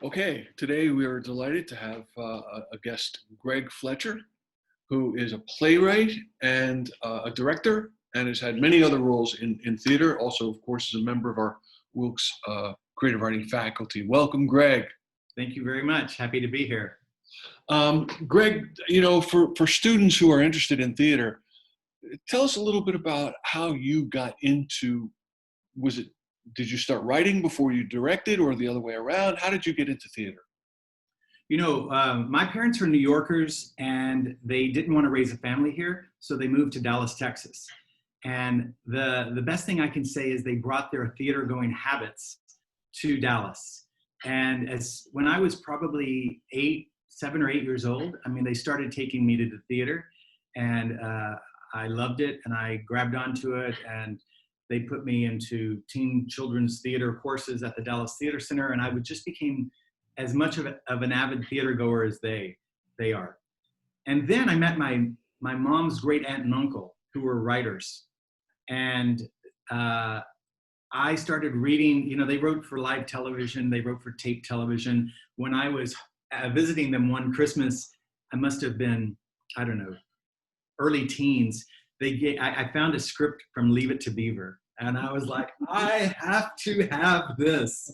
Okay, today we are delighted to have a guest, Greg Fletcher, who is a playwright and a director and has had many other roles in theater. Also, of course, is a member of our Wilkes creative writing faculty. Welcome, Greg. Thank you very much. Happy to be here. Greg, for students who are interested in theater, tell us a little bit about how you got into, did you start writing before you directed or the other way around? How did you get into theater? My parents are New Yorkers and they didn't want to raise a family here, so they moved to Dallas, Texas. And the best thing I can say is they brought their theater going habits to Dallas. And when I was probably 7 or 8 years old, they started taking me to the theater, and I loved it and I grabbed onto it, and they put me into teen children's theater courses at the Dallas Theater Center, and I just became as much of an avid theater goer as they are. And then I met my mom's great aunt and uncle, who were writers. And I started reading, they wrote for live television, they wrote for tape television. When I was visiting them one Christmas, I must have been, I don't know, early teens. I found a script from Leave It to Beaver, and I was like, I have to have this.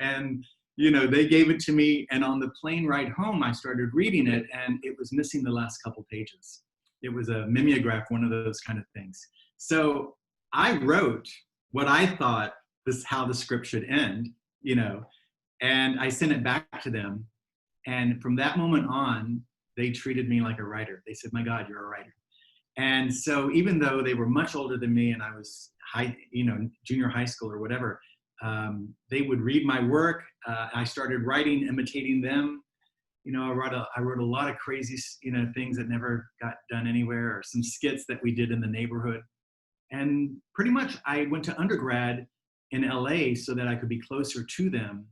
And they gave it to me, and on the plane ride home, I started reading it, and it was missing the last couple pages. It was a mimeograph, one of those kind of things. So I wrote what I thought was how the script should end, and I sent it back to them. And from that moment on, they treated me like a writer. They said, my God, you're a writer. And so even though they were much older than me and I was junior high school or whatever, they would read my work. I started writing, imitating them. I wrote a lot of crazy, things that never got done anywhere, or some skits that we did in the neighborhood. And pretty much I went to undergrad in LA so that I could be closer to them.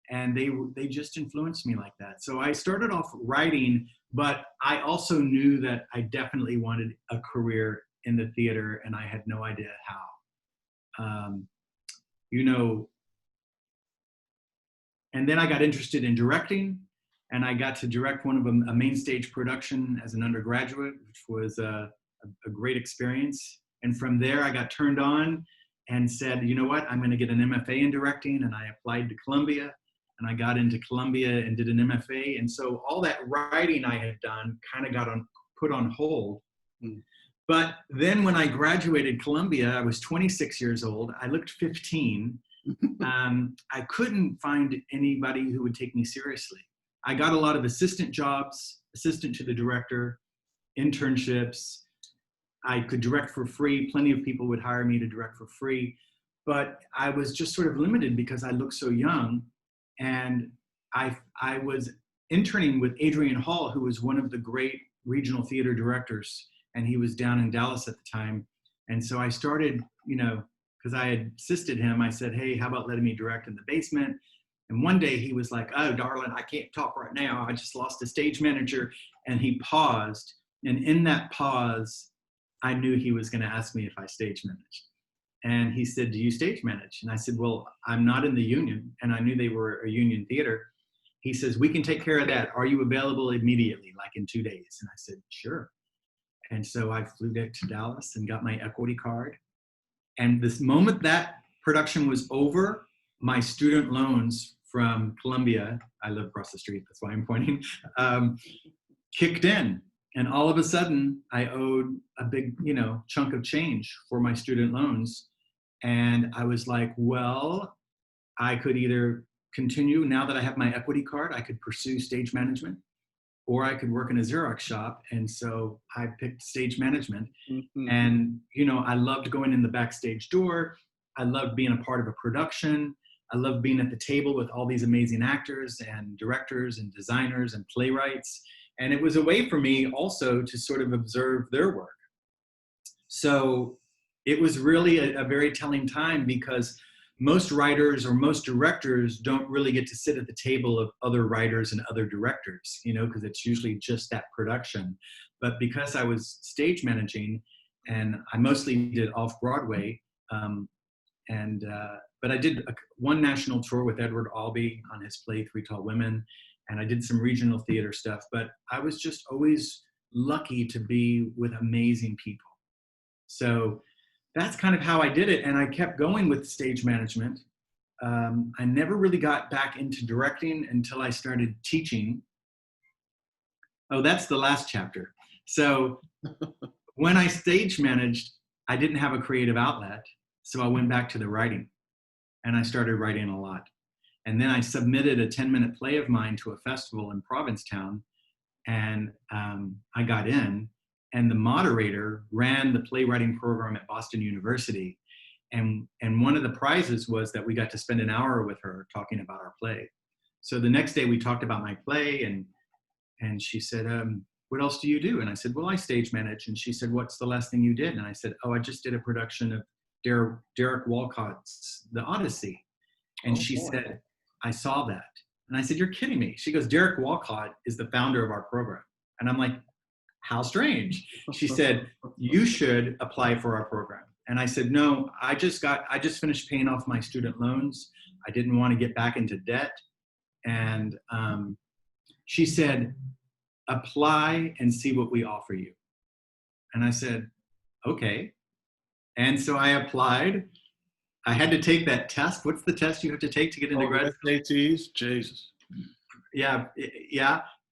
And they just influenced me like that. So I started off writing, but I also knew that I definitely wanted a career in the theater, and I had no idea how. And then I got interested in directing, and I got to direct one of a main stage production as an undergraduate, which was a great experience. And from there, I got turned on and said, you know what, I'm going to get an MFA in directing, and I applied to Columbia. And I got into Columbia and did an MFA. And so all that writing I had done kind of got put on hold. Mm. But then when I graduated Columbia, I was 26 years old. I looked 15. I couldn't find anybody who would take me seriously. I got a lot of assistant jobs, assistant to the director, internships. I could direct for free. Plenty of people would hire me to direct for free. But I was just sort of limited because I looked so young. And I was interning with Adrian Hall, who was one of the great regional theater directors, and he was down in Dallas at the time. And so I started, because I had assisted him, I said, hey, how about letting me direct in the basement? And one day he was like, oh, darling, I can't talk right now. I just lost a stage manager. And he paused. And in that pause, I knew he was going to ask me if I stage managed. And he said, do you stage manage? And I said, well, I'm not in the union. And I knew they were a union theater. He says, we can take care of that. Are you available immediately, like in 2 days? And I said, sure. And so I flew back to Dallas and got my equity card. And this moment that production was over, my student loans from Columbia, I live across the street, that's why I'm pointing, kicked in. And all of a sudden, I owed a big, chunk of change for my student loans. And I was like, well, I could either continue, now that I have my equity card, I could pursue stage management, or I could work in a Xerox shop. And so I picked stage management. Mm-hmm. And, I loved going in the backstage door. I loved being a part of a production. I loved being at the table with all these amazing actors and directors and designers and playwrights. And it was a way for me also to sort of observe their work. So it was really a very telling time, because most writers or most directors don't really get to sit at the table of other writers and other directors, because it's usually just that production. But because I was stage managing, and I mostly did off-Broadway, But I did one national tour with Edward Albee on his play, Three Tall Women, and I did some regional theater stuff, but I was just always lucky to be with amazing people. So that's kind of how I did it. And I kept going with stage management. I never really got back into directing until I started teaching. Oh, that's the last chapter. So when I stage managed, I didn't have a creative outlet. So I went back to the writing, and I started writing a lot. And then I submitted a 10-minute play of mine to a festival in Provincetown, and I got in. And the moderator ran the playwriting program at Boston University. And one of the prizes was that we got to spend an hour with her talking about our play. So the next day we talked about my play, and she said, what else do you do? And I said, well, I stage manage. And she said, what's the last thing you did? And I said, oh, I just did a production of Derek Walcott's The Odyssey. And she said, I saw that. And I said, you're kidding me. She goes, Derek Walcott is the founder of our program. And I'm like, how strange. She said, you should apply for our program. And I said, no, I just finished paying off my student loans. I didn't want to get back into debt. And she said, apply and see what we offer you. And I said, okay. And so I applied. I had to take that test. What's the test you have to take to get into grad school? SATs? Jesus. Yeah.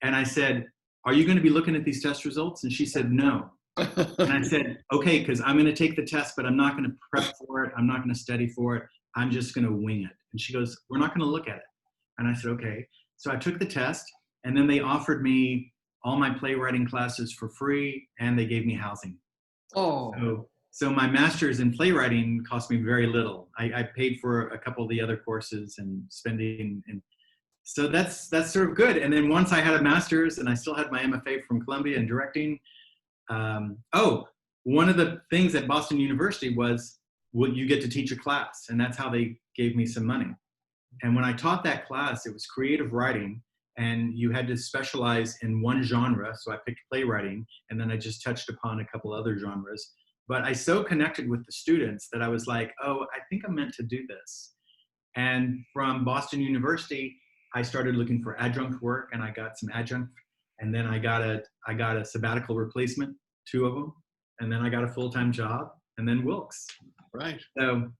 And I said, are you going to be looking at these test results? And she said, no. And I said, okay, because I'm going to take the test, but I'm not going to prep for it. I'm not going to study for it. I'm just going to wing it. And she goes, we're not going to look at it. And I said, okay. So I took the test, and then they offered me all my playwriting classes for free, and they gave me housing. Oh. So my master's in playwriting cost me very little. I paid for a couple of the other courses and spending, and so that's sort of good. And then once I had a master's and I still had my MFA from Columbia in directing, one of the things at Boston University was, well, you get to teach a class, and that's how they gave me some money. And when I taught that class, it was creative writing, and you had to specialize in one genre. So I picked playwriting, and then I just touched upon a couple other genres. But I so connected with the students that I was like, oh, I think I'm meant to do this. And from Boston University, I started looking for adjunct work, and I got some adjunct. And then I got a sabbatical replacement, 2 of them. And then I got a full-time job, and then Wilkes. Right. So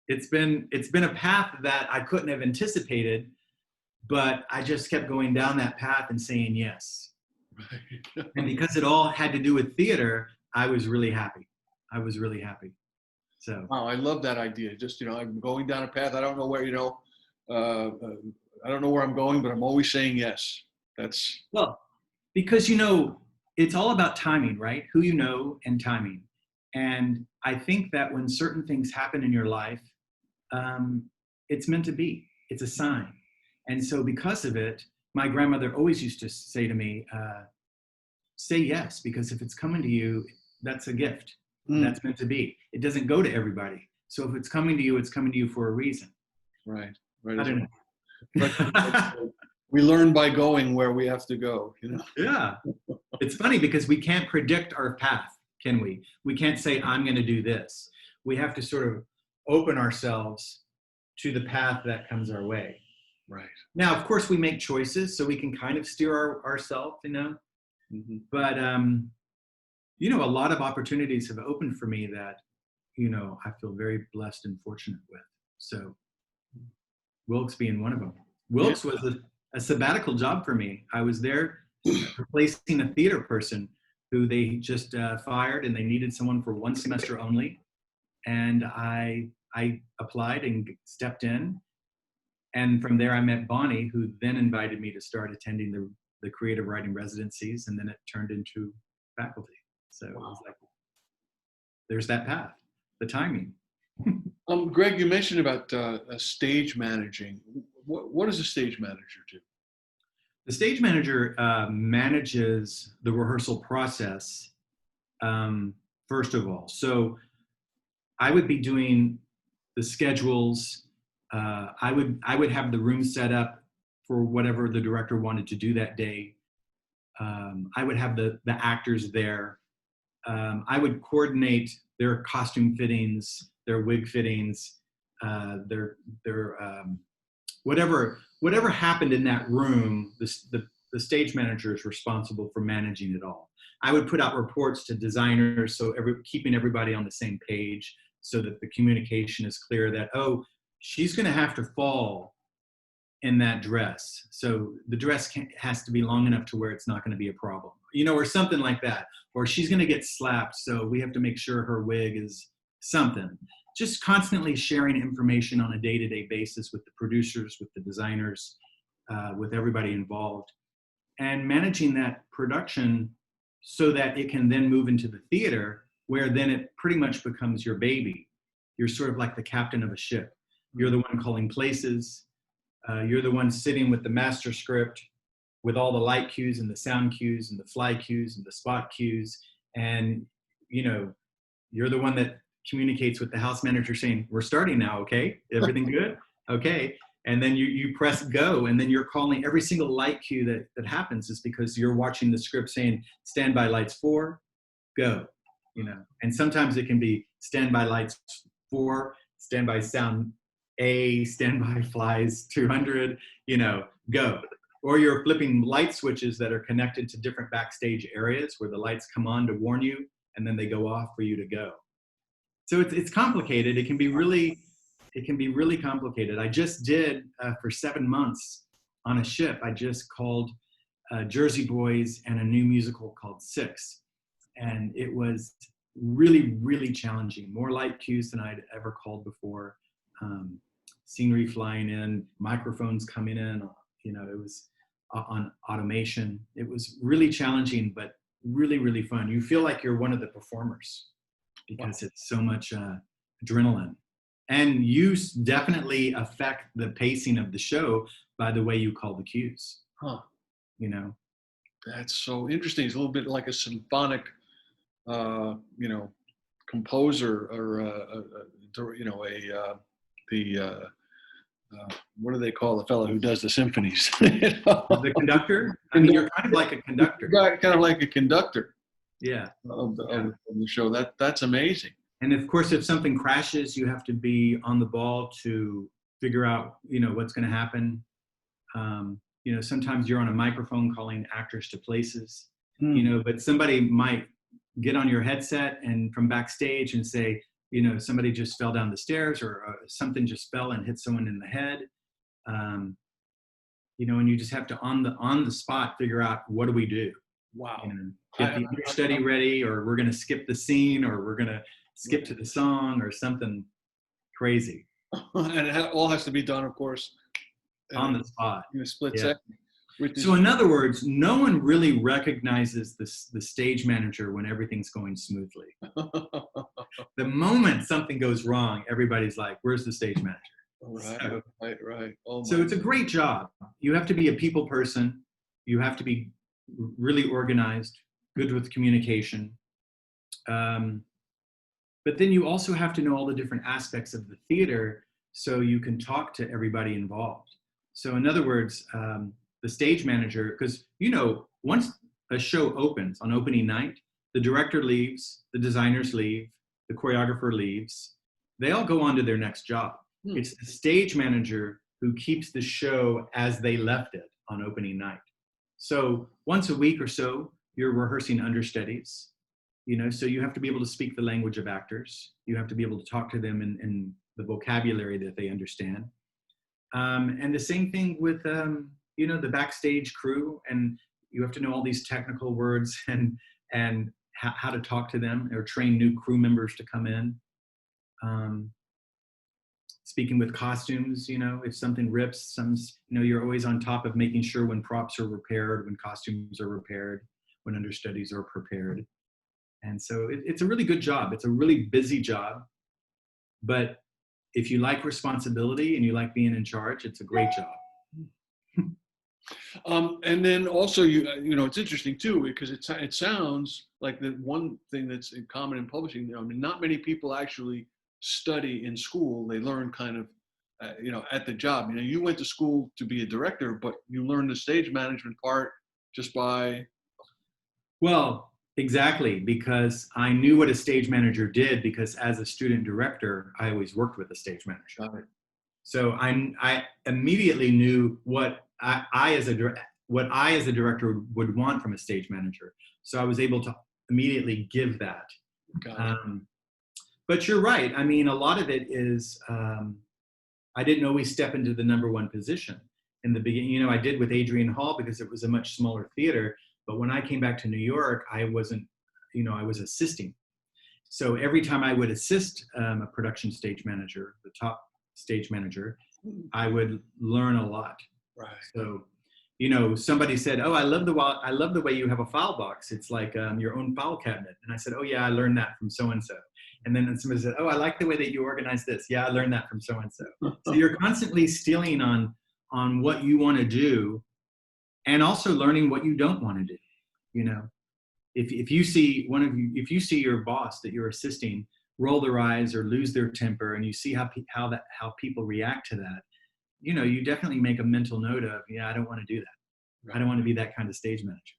it's been a path that I couldn't have anticipated, but I just kept going down that path and saying yes. Right. And because it all had to do with theater, I was really happy. So. Wow, I love that idea. Just, I'm going down a path. I don't know where, I don't know where I'm going, but I'm always saying yes. Well, because, it's all about timing, right? Who you know and timing. And I think that when certain things happen in your life, it's meant to be. It's a sign. And so because of it, my grandmother always used to say to me, say yes, because if it's coming to you, that's a gift. That's meant to be. It doesn't go to everybody. So if it's coming to you, it's coming to you for a reason. Right. I don't know. But we learn by going where we have to go, Yeah. It's funny because we can't predict our path, can we? We can't say, I'm going to do this. We have to sort of open ourselves to the path that comes our way. Right. Now, of course, we make choices, so we can kind of steer ourselves, Mm-hmm. But, a lot of opportunities have opened for me that, I feel very blessed and fortunate with. So Wilkes being one of them. Wilkes was a sabbatical job for me. I was there replacing a theater person who they just fired, and they needed someone for 1 semester only. And I applied and stepped in. And from there, I met Bonnie, who then invited me to start attending the creative writing residencies, and then it turned into faculty. So It was like, there's that path, the timing. Greg, you mentioned about stage managing. What does a stage manager do? The stage manager manages the rehearsal process, first of all. So I would be doing the schedules. I would have the room set up for whatever the director wanted to do that day. I would have the actors there. I would coordinate their costume fittings, their wig fittings, their whatever happened in that room. The stage manager is responsible for managing it all. I would put out reports to designers, so keeping everybody on the same page, so that the communication is clear that, oh, she's going to have to fall in that dress, so the dress has to be long enough to where it's not going to be a problem, or something like that. Or she's going to get slapped, so we have to make sure her wig is something. Just constantly sharing information on a day-to-day basis with the producers, with the designers, with everybody involved, and managing that production so that it can then move into the theater, where then it pretty much becomes your baby. You're sort of like the captain of a ship. You're the one calling places. You're the one sitting with the master script, with all the light cues and the sound cues and the fly cues and the spot cues. And, you're the one that communicates with the house manager saying, we're starting now, okay? Everything good? Okay. And then you press go, and then you're calling every single light cue that happens is because you're watching the script saying, stand by lights 4, go, And sometimes it can be stand by lights 4, stand by sound A, stand by flies 200, go. Or you're flipping light switches that are connected to different backstage areas where the lights come on to warn you, and then they go off for you to go. So it's complicated. It can be really complicated. I just did for 7 months on a ship. I just called Jersey Boys and a new musical called Six, and it was really, really challenging. More light cues than I'd ever called before. Scenery flying in, microphones coming in. It was on automation. It was really challenging, but really, really fun. You feel like you're one of the performers because it's so much adrenaline. And you definitely affect the pacing of the show by the way you call the cues. Huh. That's so interesting. It's a little bit like a symphonic, composer, or what do they call the fellow who does the symphonies? The conductor? I mean, you're kind of like a conductor. Kind of like a conductor. Yeah. Of the show. That's amazing. And of course, if something crashes, you have to be on the ball to figure out, what's going to happen. Sometimes you're on a microphone calling actors to places, but somebody might get on your headset and from backstage and say, somebody just fell down the stairs, or something just fell and hit someone in the head. And you just have to on the spot figure out, what do we do? Wow. Get the understudy ready, or we're going to skip the scene, or we're going to skip to the song, or something crazy. And it all has to be done, of course, on the spot in a split second. So in other words, no one really recognizes the stage manager when everything's going smoothly. The moment something goes wrong, everybody's like, where's the stage manager? Right. So it's a great job. You have to be a people person. You have to be really organized, good with communication. But then you also have to know all the different aspects of the theater so you can talk to everybody involved. So in other words, the stage manager, because, once a show opens on opening night, the director leaves, the designers leave, the choreographer leaves. They all go on to their next job. It's the stage manager who keeps the show as they left it on opening night. So once a week or so, you're rehearsing understudies, so you have to be able to speak the language of actors. You have to be able to talk to them in the vocabulary that they understand. And the same thing with, the backstage crew, and you have to know all these technical words and how to talk to them, or train new crew members to come in. Speaking with costumes, if something rips, you're always on top of making sure when props are repaired, when costumes are repaired, when understudies are prepared. And so it's a really good job. It's a really busy job. But if you like responsibility and you like being in charge, it's a great job. And then also, it's interesting too, because it sounds like the one thing that's in common in publishing. Not many people actually study in school. They learn kind of, at the job. You went to school to be a director, but you learned the stage management part just by. Well, Exactly, because I knew what a stage manager did, because as a student director, I always worked with a stage manager. Got it. So I immediately knew what I as a director would want from a stage manager. So I was able to immediately give that. Got it. But you're right. I mean, a lot of it is I didn't always step into the number one position in the beginning. You know, I did with Adrian Hall because it was a much smaller theater. But when I came back to New York, I wasn't, you know, I was assisting. So every time I would assist a production stage manager, the top stage manager, I would learn a lot. Right. So, you know, somebody said, "Oh, I love the way you have a file box. It's like your own file cabinet." And I said, "Oh yeah, I learned that from so and so." And then somebody said, "Oh, I like the way that you organize this. Yeah, I learned that from so and so." So you're constantly stealing on what you want to do, and also learning what you don't want to do. You know, if you see if you see your boss that you're assisting roll their eyes or lose their temper, and you see how people react to that, you know, you definitely make a mental note of, yeah, I don't want to do that. I don't want to be that kind of stage manager.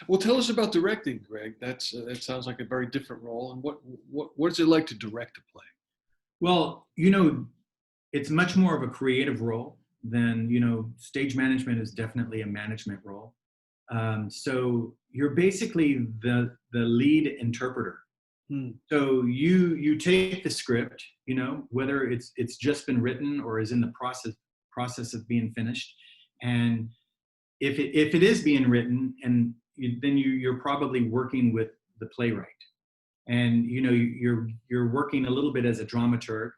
Well, tell us about directing, Greg. That sounds like a very different role. And what is it like to direct a play? Well, you know, it's much more of a creative role than, you know, stage management is definitely a management role. So you're basically the lead interpreter. So you take the script, you know, whether it's just been written or is in the process of being finished, and if it is being written, and then you're probably working with the playwright, and you know you're working a little bit as a dramaturg,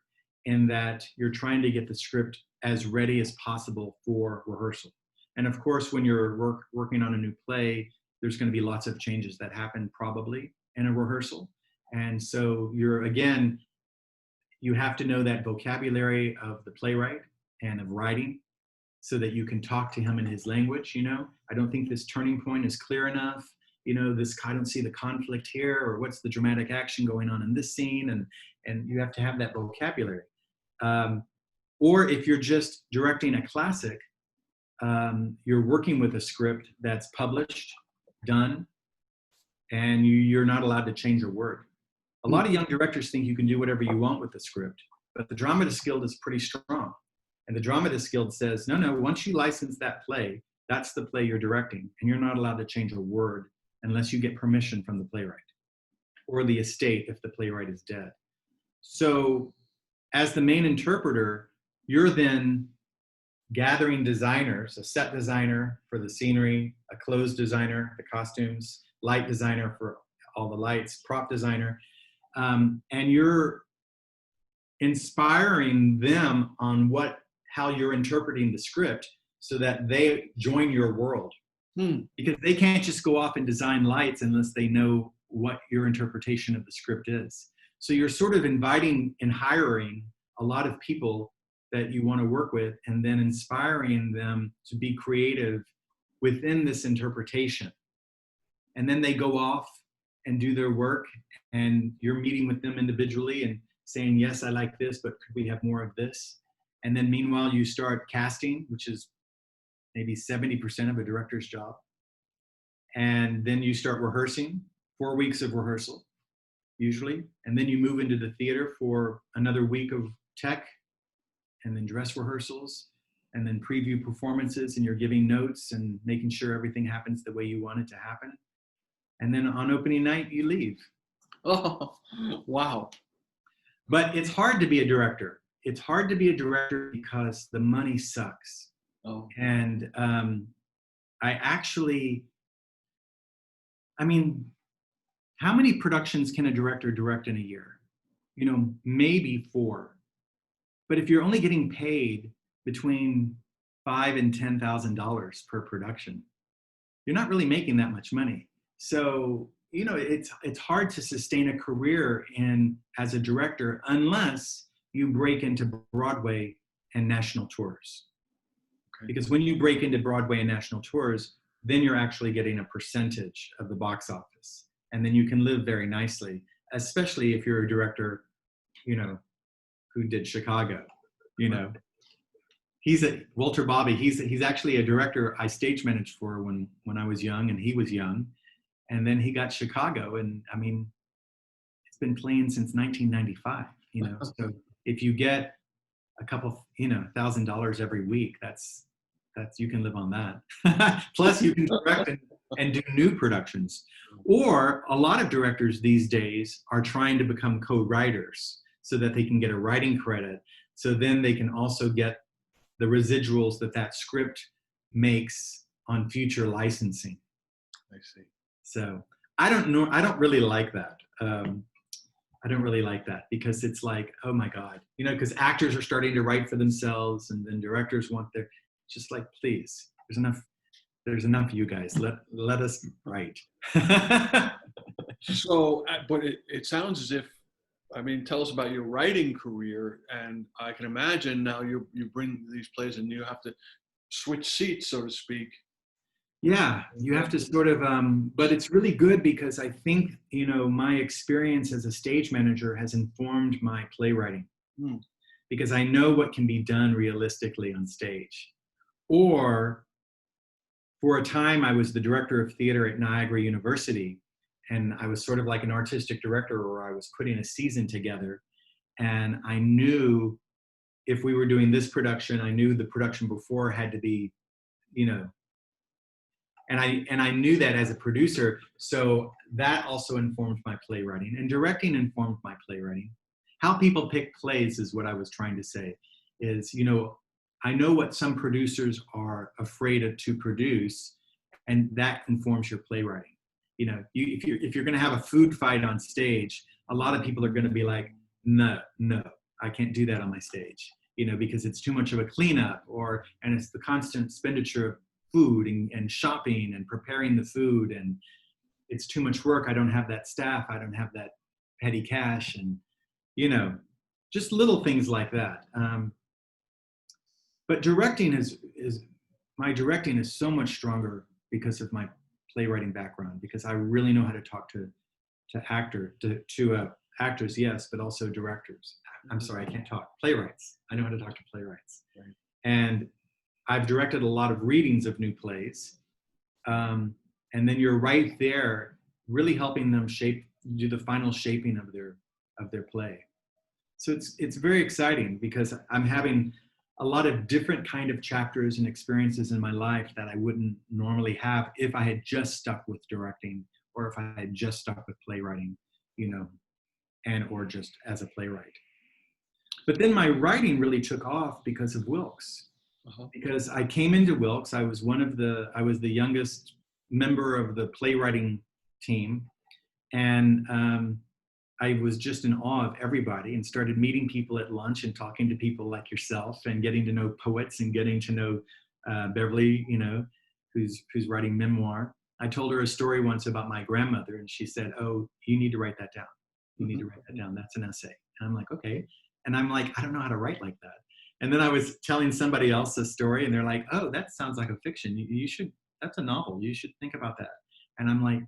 in that you're trying to get the script as ready as possible for rehearsal. And of course, when you're working on a new play, there's going to be lots of changes that happen probably in a rehearsal. And so you have to know that vocabulary of the playwright and of writing, so that you can talk to him in his language. You know, I don't think this turning point is clear enough. You know, I don't see the conflict here, or what's the dramatic action going on in this scene, and you have to have that vocabulary. Or if you're just directing a classic, you're working with a script that's published, done, and you're not allowed to change a word. A lot of young directors think you can do whatever you want with the script, but the Dramatist Guild is pretty strong. And the Dramatist Guild says, no, once you license that play, that's the play you're directing, and you're not allowed to change a word unless you get permission from the playwright or the estate if the playwright is dead. So as the main interpreter, you're then gathering designers, a set designer for the scenery, a clothes designer, the costumes, light designer for all the lights, prop designer, and you're inspiring them on how you're interpreting the script, so that they join your world. Because they can't just go off and design lights unless they know what your interpretation of the script is. So you're sort of inviting and hiring a lot of people that you want to work with, and then inspiring them to be creative within this interpretation. And then they go off and do their work, and you're meeting with them individually and saying, yes, I like this, but could we have more of this? And then meanwhile, you start casting, which is maybe 70% of a director's job. And then you start rehearsing, 4 weeks of rehearsal, usually. And then you move into the theater for another week of tech, and then dress rehearsals, and then preview performances, and you're giving notes and making sure everything happens the way you want it to happen. And then on opening night, you leave. Oh, wow. But it's hard to be a director. It's hard to be a director because the money sucks. Oh. And I mean, how many productions can a director direct in a year? You know, maybe 4. But if you're only getting paid between $5,000 and $10,000 per production, you're not really making that much money. So, you know, it's hard to sustain a career as a director unless you break into Broadway and national tours. Okay. Because when you break into Broadway and national tours, then you're actually getting a percentage of the box office. And then you can live very nicely, especially if you're a director, you know, who did Chicago, you know. Walter Bobby, he's actually a director I stage managed for when I was young and he was young. And then he got Chicago, and I mean, it's been playing since 1995. You know, so if you get a couple, $1,000 every week, that's you can live on that. Plus, you can direct and do new productions. Or a lot of directors these days are trying to become co-writers so that they can get a writing credit. So then they can also get the residuals that script makes on future licensing. I see. So I don't know. I don't really like that. I don't really like that because it's like, oh my God, because actors are starting to write for themselves, and then directors want their, just like, please, there's enough of you guys. Let us write. So, but it sounds as if, I mean, tell us about your writing career, and I can imagine now you bring these plays and you have to switch seats, so to speak. Yeah, you have to sort of, but it's really good because I think, my experience as a stage manager has informed my playwriting. Because I know what can be done realistically on stage. Or for a time, I was the director of theater at Niagara University, and I was sort of like an artistic director where I was putting a season together. And I knew if we were doing this production, I knew the production before had to be, and I knew that as a producer. So that also informed my playwriting, and directing informed my playwriting. How people pick plays is what I was trying to say is, I know what some producers are afraid to produce, and that informs your playwriting. If you're going to have a food fight on stage, a lot of people are going to be like, no, I can't do that on my stage, because it's too much of a cleanup, and it's the constant expenditure of food and shopping and preparing the food, and it's too much work. I don't have that staff. I don't have that petty cash, and just little things like that. But directing my directing is so much stronger because of my playwriting background, because I really know how to talk to actors, yes, but also directors. I'm sorry, I can't talk. Playwrights. I know how to talk to playwrights. Right. And I've directed a lot of readings of new plays. And then you're right there really helping them do the final shaping of their play. So it's very exciting because I'm having a lot of different kind of chapters and experiences in my life that I wouldn't normally have if I had just stuck with directing, or if I had just stuck with playwriting, or just as a playwright. But then my writing really took off because of Wilkes. Because I came into Wilkes, I was the youngest member of the playwriting team, and I was just in awe of everybody, and started meeting people at lunch and talking to people like yourself, and getting to know poets, and getting to know Beverly, who's writing memoir. I told her a story once about my grandmother, and she said, "Oh, you need to write that down. You need to write that down. That's an essay." And I'm like, "Okay." And I'm like, "I don't know how to write like that." And then I was telling somebody else a story, and they're like, "Oh, that sounds like a fiction. You should, that's a novel. You should think about that." And I'm like,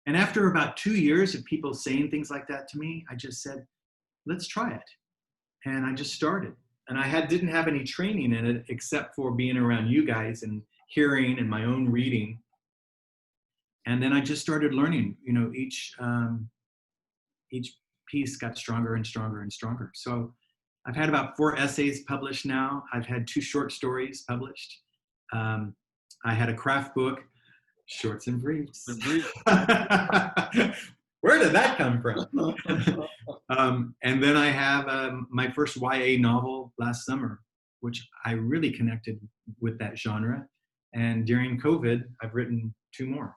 and after about 2 years of people saying things like that to me, I just said, let's try it. And I just started. And I didn't have any training in it except for being around you guys and hearing and my own reading. And then I just started learning, each piece got stronger and stronger and stronger. So I've had about 4 essays published now. I've had 2 short stories published. I had a craft book, Shorts and Briefs. Where did that come from? And then I have my first YA novel last summer, which I really connected with that genre. And during COVID, I've written 2 more.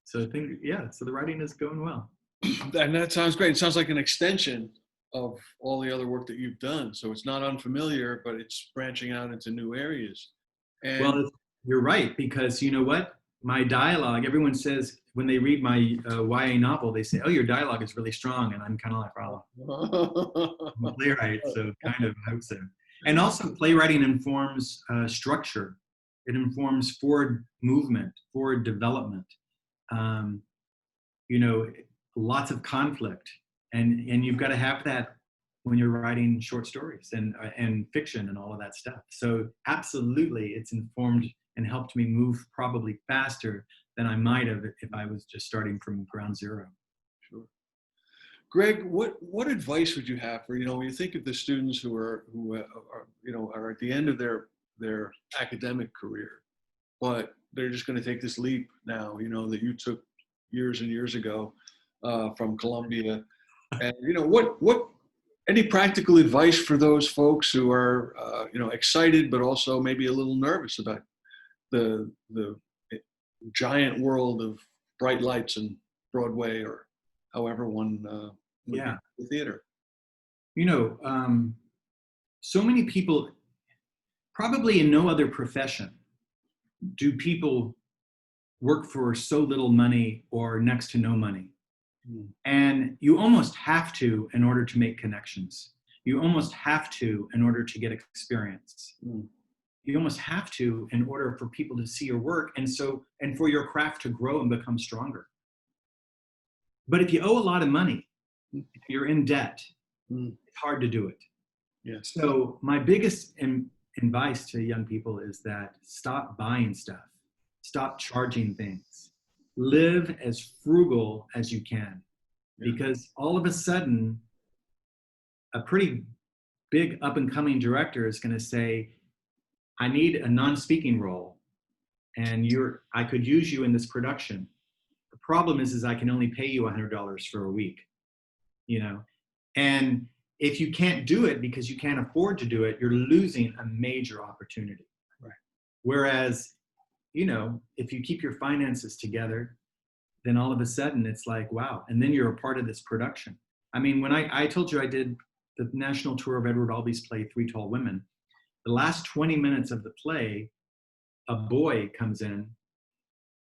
So I think, so the writing is going well. And that sounds great. It sounds like an extension of all the other work that you've done. So it's not unfamiliar, but it's branching out into new areas. And well, you're right, because you know what? My dialogue, everyone says when they read my YA novel, they say, "Oh, your dialogue is really strong." And I'm kind of like, "Oh, I'm a playwright, so kind of hope so." And also playwriting informs structure. It informs forward movement, forward development. Lots of conflict. And you've got to have that when you're writing short stories and fiction and all of that stuff. So absolutely, it's informed and helped me move probably faster than I might have if I was just starting from ground zero. Sure. Greg, what advice would you have for, when you think of the students who are are at the end of their academic career, but they're just going to take this leap now, that you took years and years ago from Columbia, and what any practical advice for those folks who are excited but also maybe a little nervous about the giant world of bright lights and Broadway, or however one would Yeah. the theater? So many people, probably in no other profession, do people work for so little money or next to no money. And you almost have to in order to make connections. You almost have to in order to get experience. You almost have to in order for people to see your work, and for your craft to grow and become stronger. But if you owe a lot of money, if you're in debt, it's hard to do it. Yes. So my biggest advice to young people is that stop buying stuff. Stop charging things. Live as frugal as you can. Because all of a sudden, a pretty big up-and-coming director is going to say, I need a non-speaking role, and I could use you in this production. The problem is I can only pay you $100 for a week, And if you can't do it because you can't afford to do it, you're losing a major opportunity. Right. Whereas, if you keep your finances together, then all of a sudden it's like, wow. And then you're a part of this production. I mean, when I told you I did the national tour of Edward Albee's play, Three Tall Women, the last 20 minutes of the play, a boy comes in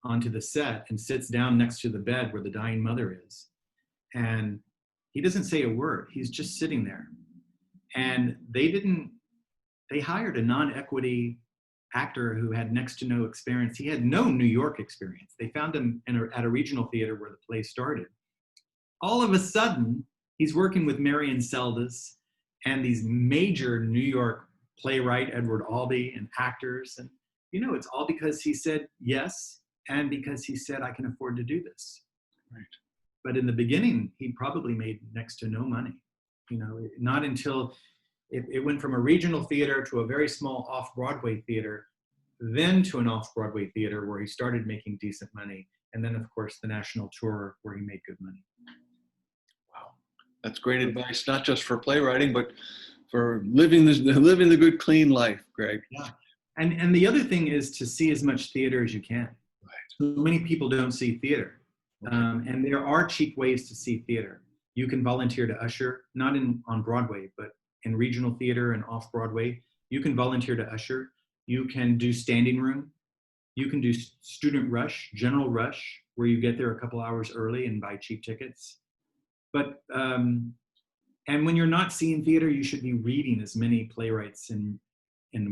onto the set and sits down next to the bed where the dying mother is. And he doesn't say a word. He's just sitting there. And they hired a non-equity actor who had next to no experience. He had no New York experience. They found him at a regional theater where the play started. All of a sudden, he's working with Marion Seldes and these major New York playwright, Edward Albee, and actors. And, it's all because he said yes, and because he said, I can afford to do this. Right. But in the beginning, he probably made next to no money. Not until it went from a regional theater to a very small off-Broadway theater, then to an off-Broadway theater where he started making decent money. And then, of course, the national tour where he made good money. Wow. That's great advice, not just for playwriting, but for living the good, clean life, Greg. Yeah. And the other thing is to see as much theater as you can. Right. So many people don't see theater. And there are cheap ways to see theater. You can volunteer to usher, not on Broadway, but in regional theater and off-Broadway. You can volunteer to usher. You can do standing room. You can do student rush, general rush, where you get there a couple hours early and buy cheap tickets. But, and when you're not seeing theater, you should be reading as many playwrights in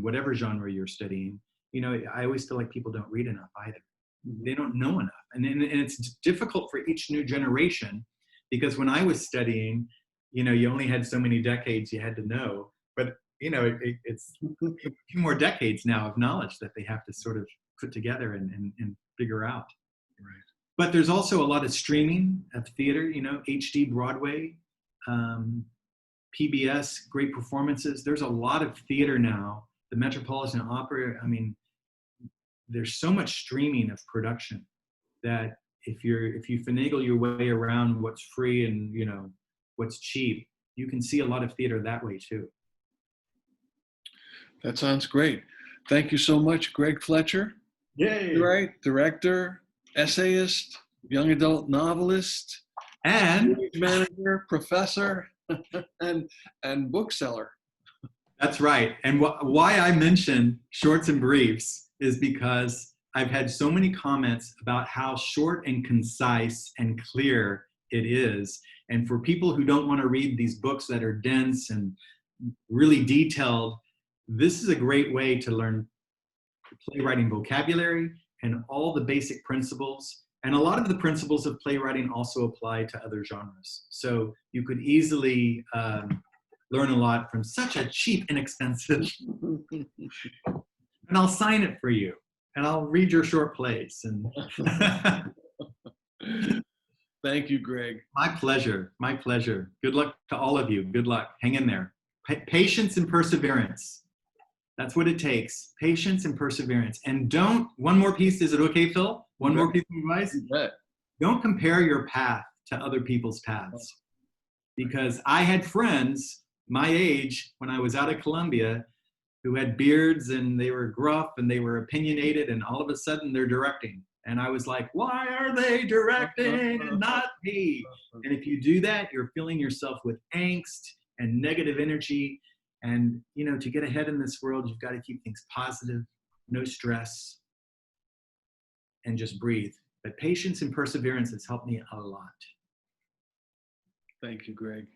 whatever genre you're studying. I always feel like people don't read enough either. They don't know enough. And it's difficult for each new generation, because when I was studying, you only had so many decades you had to know. But, it's a few more decades now of knowledge that they have to sort of put together and figure out. Right. But there's also a lot of streaming of theater, HD Broadway, PBS, great performances. There's a lot of theater now. The Metropolitan Opera, there's so much streaming of production that if you finagle your way around what's free and what's cheap, you can see a lot of theater that way too. That sounds great. Thank you so much, Greg Fletcher. Yay! Right, director, essayist, young adult novelist, And stage manager, professor, and bookseller. That's right. And why I mention shorts and briefs is because I've had so many comments about how short and concise and clear it is. And for people who don't want to read these books that are dense and really detailed, this is a great way to learn playwriting vocabulary and all the basic principles. And a lot of the principles of playwriting also apply to other genres. So you could easily learn a lot from such a cheap, inexpensive, and I'll sign it for you and I'll read your short plays. And Thank you, Greg. my pleasure. My pleasure. Good luck to all of you. Good luck. Hang in there. Patience and perseverance. That's what it takes. Patience and perseverance. And one more piece. Is it okay, Phil? One more piece of advice. Don't compare your path to other people's paths. Because I had friends my age when I was out of Columbia who had beards and they were gruff and they were opinionated, and all of a sudden they're directing. And I was like, why are they directing and not me? And if you do that, you're filling yourself with angst and negative energy. And, to get ahead in this world, you've got to keep things positive, no stress, and just breathe. But patience and perseverance has helped me a lot. Thank you, Greg.